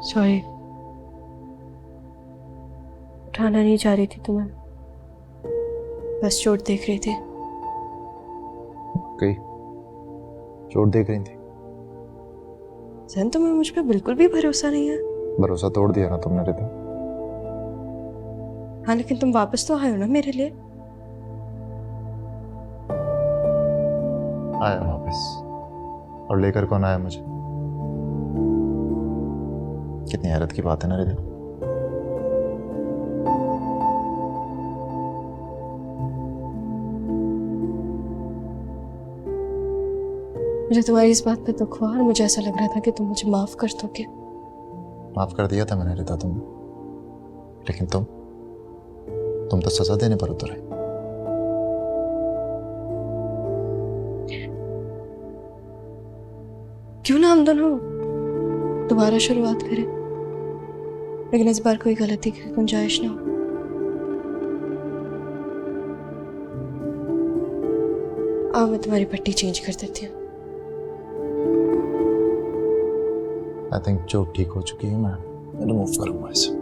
Sorry, उठाना नहीं चाह रही थी तुम्हें, बस चोट देख रही थी। कहीं चोट देख रही थी? जैन, तुम्हें मुझ पे बिल्कुल भी भरोसा नहीं है। भरोसा तोड़ दिया ना तुमने रिता। हाँ, लेकिन तुम वापस तो आए हो ना मेरे लिए। आया वापस, और लेकर कौन आया मुझे? कितनी हैरत की बात है ना रिता। मुझे तुम्हारी इस बात पे दुख हुआ और मुझे ऐसा लग रहा था कि तुम मुझे माफ कर दोगे। माफ कर दिया था मैंने रिता तुम्हें, लेकिन तुम तो सजा देने पर उतर आई। क्यों ना हम दोनों दोबारा शुरुआत करें, लेकिन इस बार कोई गलती की गुंजाइश ना हो। आओ, मैं तुम्हारी पट्टी चेंज कर देती हूँ। आई थिंक चोट ठीक हो चुकी है, मैं रिमूव करूंगा इसे।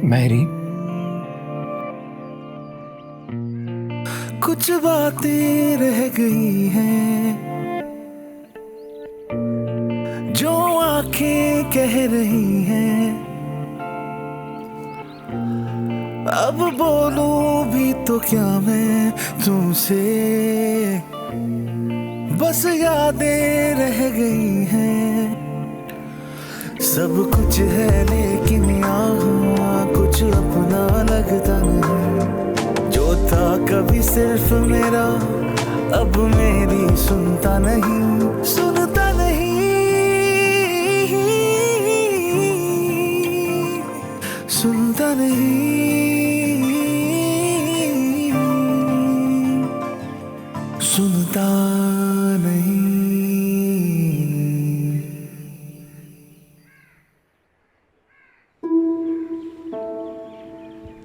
मैरी, कुछ बातें रह गई हैं जो आंखें कह रही हैं। अब बोलूं भी तो क्या मैं तुमसे, बस यादें रह गई हैं। सब कुछ है लेकिन यहाँ कुछ अपना लगता नहीं। जो था कभी सिर्फ मेरा, अब मेरी सुनता नहीं, सुनता नहीं, सुनता नहीं, सुनता नहीं।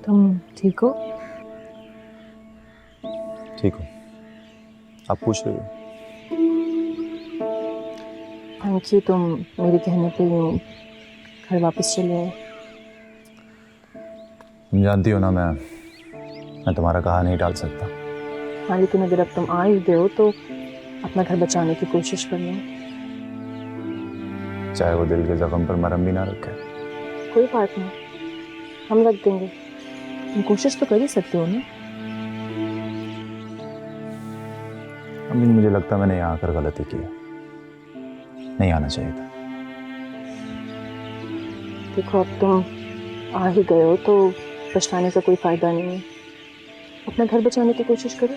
तुम ठीक हो? ठीक हो? आप पूछ रहे हो? थैंक यू, तुम मेरे कहने पे यूँ घर वापस चले आए। तुम जानती हो ना, मैं तुम्हारा कहा नहीं टाल सकता। हाँ, लेकिन अगर अब तुम आ ही गए हो तो अपना घर बचाने की कोशिश करना। चाहे वो दिल के जख्म पर मरहम भी ना रखे। कोई बात नहीं, हम रख देंगे। तुम कोशिश तो कर ही सकते हो ना। अभी मुझे लगता मैंने यहाँ आकर गलती की है, नहीं आना चाहिए था। देखो, अब तुम आ ही गए हो तो पछताने का कोई फायदा नहीं है। अपना घर बचाने की कोशिश करो।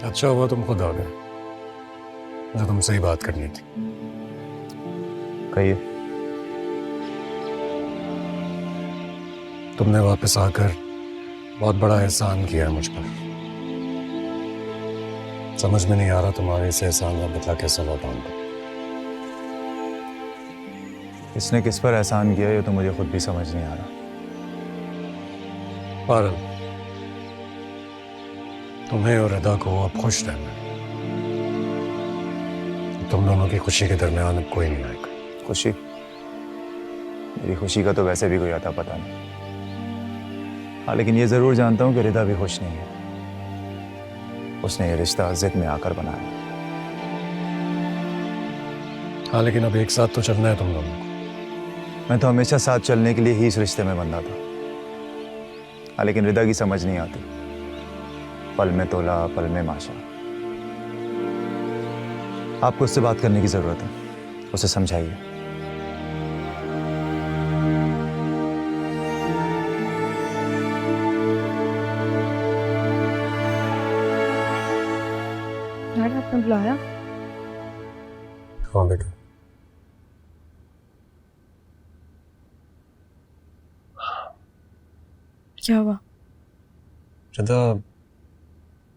अच्छा हुआ तुम खुद आ गए, मुझे तुमसे ही बात करनी थी। कहिए। तुमने वापस आकर बहुत बड़ा एहसान किया है मुझ पर। समझ में नहीं आ रहा तुम्हारे इस एहसान का बदला कैसे लौटाऊंगा। इसने किस पर एहसान किया ये तो मुझे खुद भी समझ नहीं आ रहा। पारुल, तुम्हें और अदा को अब खुश रहना है। तुम दोनों की खुशी के दरमियान अब कोई नहीं आएगा। खुशी? मेरी खुशी का तो वैसे भी कोई आता पता नहीं। हाँ, लेकिन ये ज़रूर जानता हूँ कि रिदा भी खुश नहीं है। उसने ये रिश्ता जिद में आकर बनाया। हाँ, लेकिन अब एक साथ तो चलना है तुम दोनों को। मैं तो हमेशा साथ चलने के लिए ही इस रिश्ते में बंधा था। हाँ, लेकिन रिदा की समझ नहीं आती। पल में तोला, पल में माशा। आपको उससे बात करने की जरूरत है, उसे समझाइए। डैड, आपने बुलाया? हाँ बेटा। क्या हुआ? रिदा,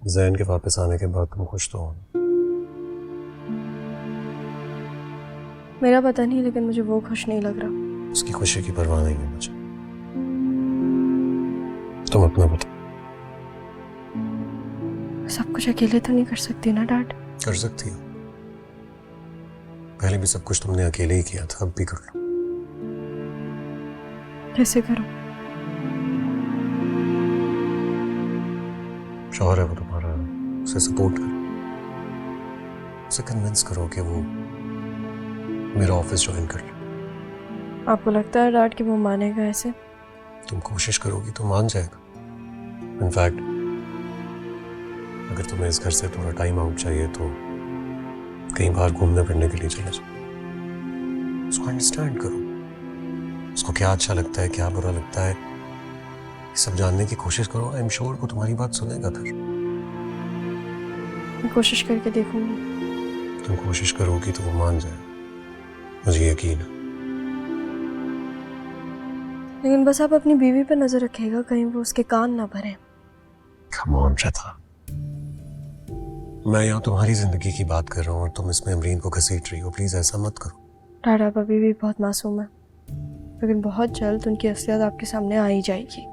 जैन के वापस आने के बाद तुम खुश तो हो? मेरा पता नहीं, लेकिन मुझे वो खुश नहीं लग रहा। उसकी खुशी की परवाह नहीं है मुझे। तुम अपना बता। सब कुछ अकेले तो नहीं कर सकती ना डैड? कर सकती हो। पहले भी सब कुछ तुमने अकेले ही किया था, अब भी कर लो। कैसे करूं? शौहर है वो तुम्हारा, उसे सपोर्ट करो। उसे कन्विंस करो कि वो मेरा ऑफिस ज्वाइन कर ले। आपको लगता है डैड कि वो मानेगा ऐसे? तुम कोशिश करोगी तो मान जाएगा। इनफैक्ट अगर तुम्हें इस घर से थोड़ा टाइम आउट चाहिए तो कहीं बाहर घूमने फिरने के लिए चले जाओ। उसको अंडरस्टैंड करो, उसको क्या अच्छा लगता है, क्या बुरा लगता है, ये सब जानने की कोशिश करो। आई एम श्योर वो तुम्हारी बात सुनेगा फिर। मैं कोशिश करके देखूंगी। तुम कोशिश करोगी तो वो मान जाएगा, मुझे यकीन है। लेकिन बस आप अपनी बीवी पे नजर रखिएगा, कहीं वो उसके कान ना भरे। कम ऑन श्रद्धा, मैं यहाँ तुम्हारी जिंदगी की बात कर रहा हूँ और तुम इसमें अमरीन को घसीट रही हो। प्लीज ऐसा मत करो। डैड, आप अभी भी बहुत मासूम है, लेकिन बहुत जल्द उनकी असलियत आपके सामने आ ही जाएगी।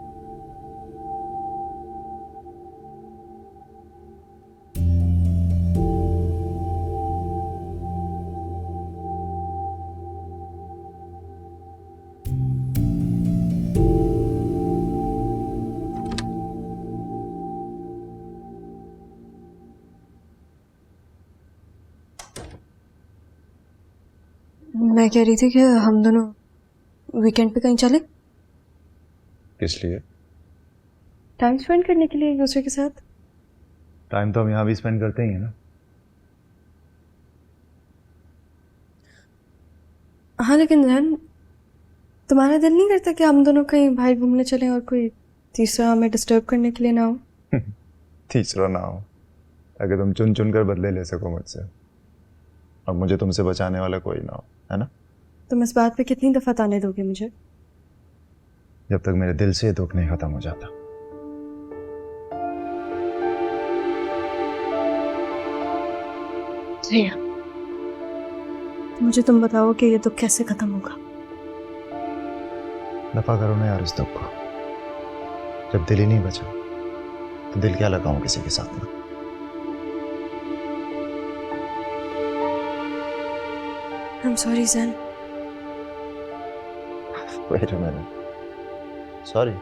मैं कह रही थी कि हम दोनों वीकेंड पे कहीं चले, किस लिए? टाइम स्पेंड करने के लिए एक दूसरे के साथ। टाइम तो हम यहाँ भी स्पेंड करते ही हैं ना। हाँ, लेकिन जैन, तुम्हारा दिल नहीं करता कि हम दोनों कहीं बाहर घूमने चलें और कोई तीसरा हमें डिस्टर्ब करने के लिए ना हो? तीसरा ना हो, ताकि तुम चुन चुन कर बदले ले सको मुझसे, और मुझे तुमसे बचाने वाला कोई ना हो, है ना? तुम इस बात पे कितनी दफा ताने दोगे मुझे? जब तक मेरे दिल से दुख नहीं खत्म हो जाता। रिया, मुझे तुम बताओ कि ये दुख कैसे खत्म होगा? दफा करो ना यार इस दुख को। जब दिल ही नहीं बचा तो दिल क्या लगाऊं किसी के साथ में? I'm sorry, Zen. Wait a minute. Sorry.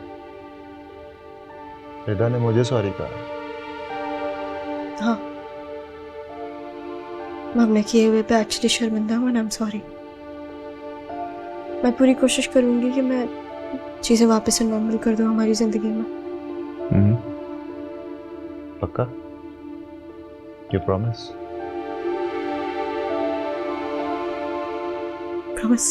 रिदा ने मुझे सॉरी कहा। हाँ, मैं अपने किए हुए पे एक्चुअली शर्मिंदा हूँ, and I'm sorry. मैं पूरी कोशिश करूंगी कि मैं चीजें वापस से नॉर्मल कर दूँ हमारी जिंदगी में। पक्का? You promise? Promise.